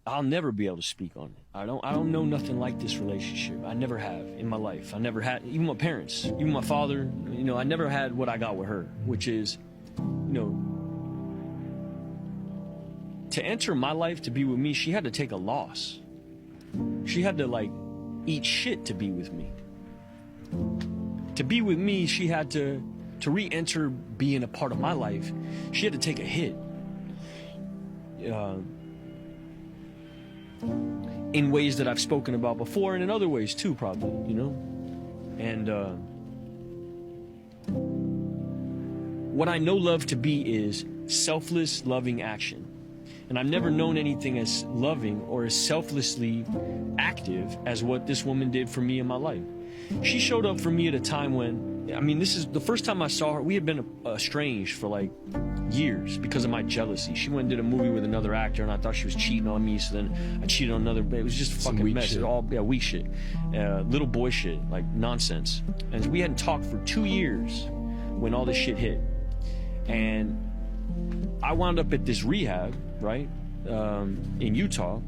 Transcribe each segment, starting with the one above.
I'll never be able to speak on it. I don't know nothing like this relationship. I never have in my life. I never had, even my parents, even my father, you know, I never had what I got with her, which is, you know, to enter my life, to be with me, she had to take a loss. She had to like eat shit to be with me. To be with me, she had to re-enter being a part of my life. She had to take a hit. In ways that I've spoken about before, and in other ways too, probably, you know? And what I know love to be is selfless, loving action. And I've never known anything as loving or as selflessly active as what this woman did for me in my life. She showed up for me at a time when, I mean, this is the first time I saw her. We had been estranged for like years because of my jealousy. She went and did a movie with another actor, and I thought she was cheating on me, so then I cheated on another. It was just a fucking mess. It all, yeah, weak shit. Little boy shit, like nonsense. And we hadn't talked for 2 years when all this shit hit. And I wound up at this rehab, right, in Utah,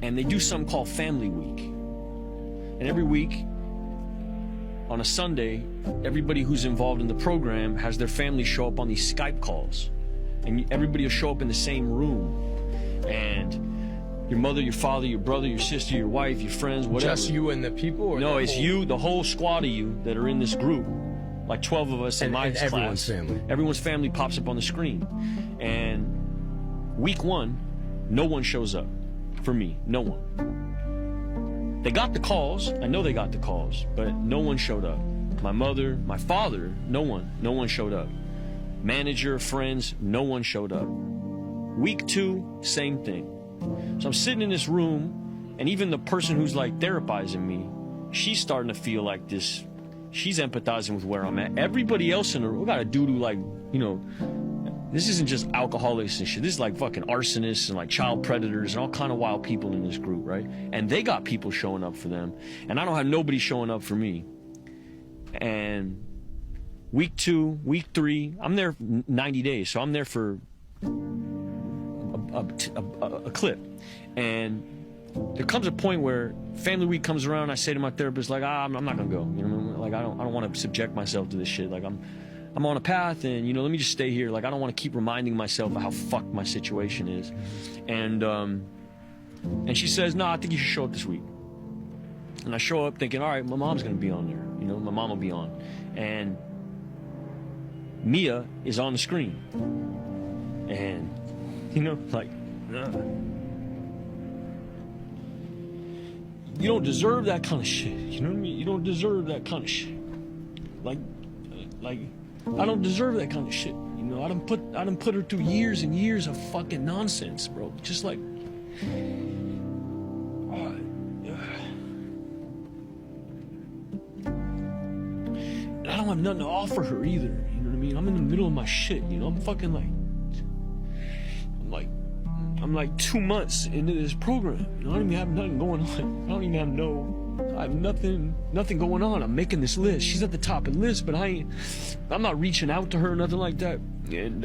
and they do something called Family Week. And every week, on a Sunday, everybody who's involved in the program has their family show up on these Skype calls. And everybody will show up in the same room. And your mother, your father, your brother, your sister, your wife, your friends, whatever. Just you and the people? Or no, it's you, the whole squad of you that are in this group. Like 12 of us in my class. Everyone's family. Everyone's family pops up on the screen. And week 1, no one shows up. For me, no one. They got the calls. I know they got the calls, but no one showed up. My mother, my father, no one showed up. Manager, friends, no one showed up. Week 2, same thing. So I'm sitting in this room, and even the person who's like therapizing me, she's starting to feel like this. She's empathizing with where I'm at. Everybody else in the room, we got a dude who, like, you know, this isn't just alcoholics and shit. This is like fucking arsonists and like child predators and all kind of wild people in this group, right? And they got people showing up for them. And I don't have nobody showing up for me. And week 2, week 3, I'm there 90 days. So I'm there for a clip. And there comes a point where Family Week comes around. I say to my therapist, like, I'm not gonna go. You know, like I don't want to subject myself to this shit. Like I'm on a path, and you know, let me just stay here. Like I don't want to keep reminding myself of how fucked my situation is. And she says, no, I think you should show up this week. And I show up thinking, all right, my mom's gonna be on there. You know, my mom will be on. And Mia is on the screen. And you know, like. You don't deserve that kind of shit. You know what I mean? You don't deserve that kind of shit. Like, I don't deserve that kind of shit. You know, I done put her through years and years of fucking nonsense, bro. Just like, and I don't have nothing to offer her either. You know what I mean? I'm in the middle of my shit. You know, I'm fucking like, I'm like 2 months into this program. You know, I don't even have nothing going on. I have nothing going on. I'm making this list. She's at the top of the list, but I'm not reaching out to her, nothing like that. And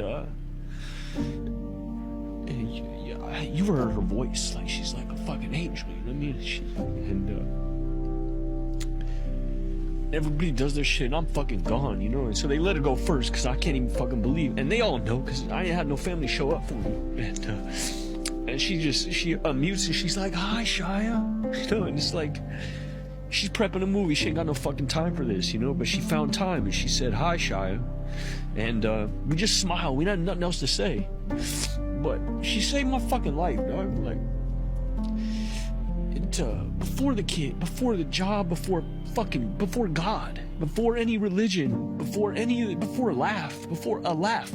you heard her voice, like she's like a fucking angel. You know what I mean? Everybody does their shit, and I'm fucking gone, you know? And so they let her go first, because I can't even fucking believe. And they all know, because I ain't had no family show up for me. And she unmutes, and she's like, hi, Shia. You know, and it's like, she's prepping a movie. She ain't got no fucking time for this, you know? But she found time, and she said, hi, Shia. And we just smiled. We had nothing else to say. But she saved my fucking life, dog. Like, before the kid, before the job, before God, before any religion, before a laugh, before a laugh,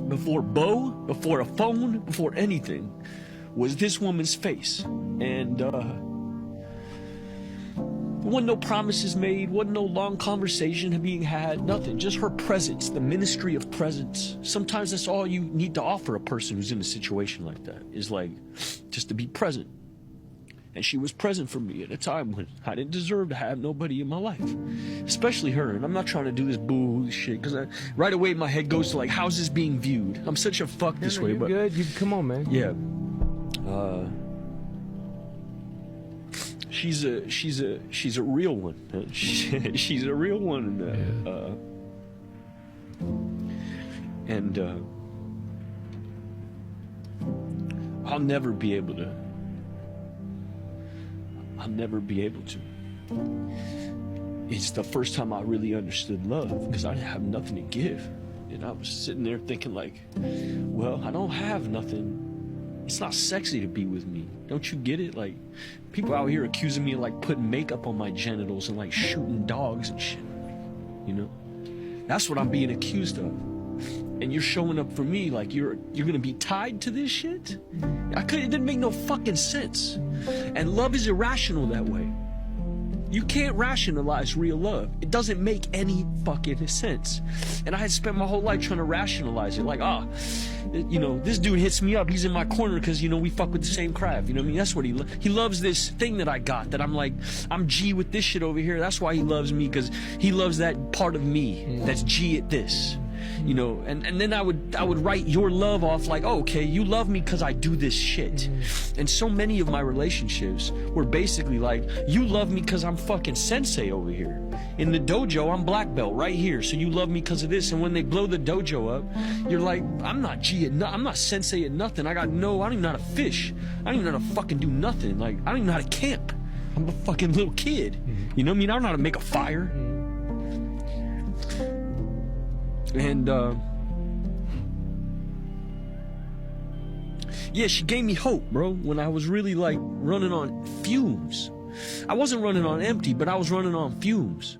before Bo, before a phone, before anything, was this woman's face. And there wasn't no promises made, wasn't no long conversation being had, nothing. Just her presence, the ministry of presence. Sometimes that's all you need to offer a person who's in a situation like that, is like, just to be present. And she was present for me at a time when I didn't deserve to have nobody in my life, especially her. And I'm not trying to do this boo shit, because right away my head goes to like, how's this being viewed? I'm such a fuck this way, but good. You come on, man. Yeah. She's a real one. She's a real one. And I'll never be able to. It's the first time I really understood love, because I didn't have nothing to give. And I was sitting there thinking like, well, I don't have nothing. It's not sexy to be with me. Don't you get it? Like, people out here accusing me of like putting makeup on my genitals and like shooting dogs and shit. You know? That's what I'm being accused of. And you're showing up for me like you're gonna be tied to this shit? It didn't make no fucking sense. And love is irrational that way. You can't rationalize real love. It doesn't make any fucking sense. And I had spent my whole life trying to rationalize it. Like, you know, this dude hits me up. He's in my corner because, you know, we fuck with the same crowd. You know what I mean? That's what he loves this thing that I got, that I'm like, I'm G with this shit over here. That's why he loves me, because he loves that part of me that's G at this. You know, and then I would write your love off like, oh, okay, you love me because I do this shit. And so many of my relationships were basically like, you love me because I'm fucking sensei over here. In the dojo, I'm black belt right here, so you love me because of this. And when they blow the dojo up, you're like, I'm not G at I'm not sensei at nothing. I don't even know how to fish. I don't even know how to fucking do nothing. Like, I don't even know how to camp. I'm a fucking little kid. You know what I mean? I don't know how to make a fire. And yeah, she gave me hope, bro, when I was really like running on fumes. I wasn't running on empty, but I was running on fumes.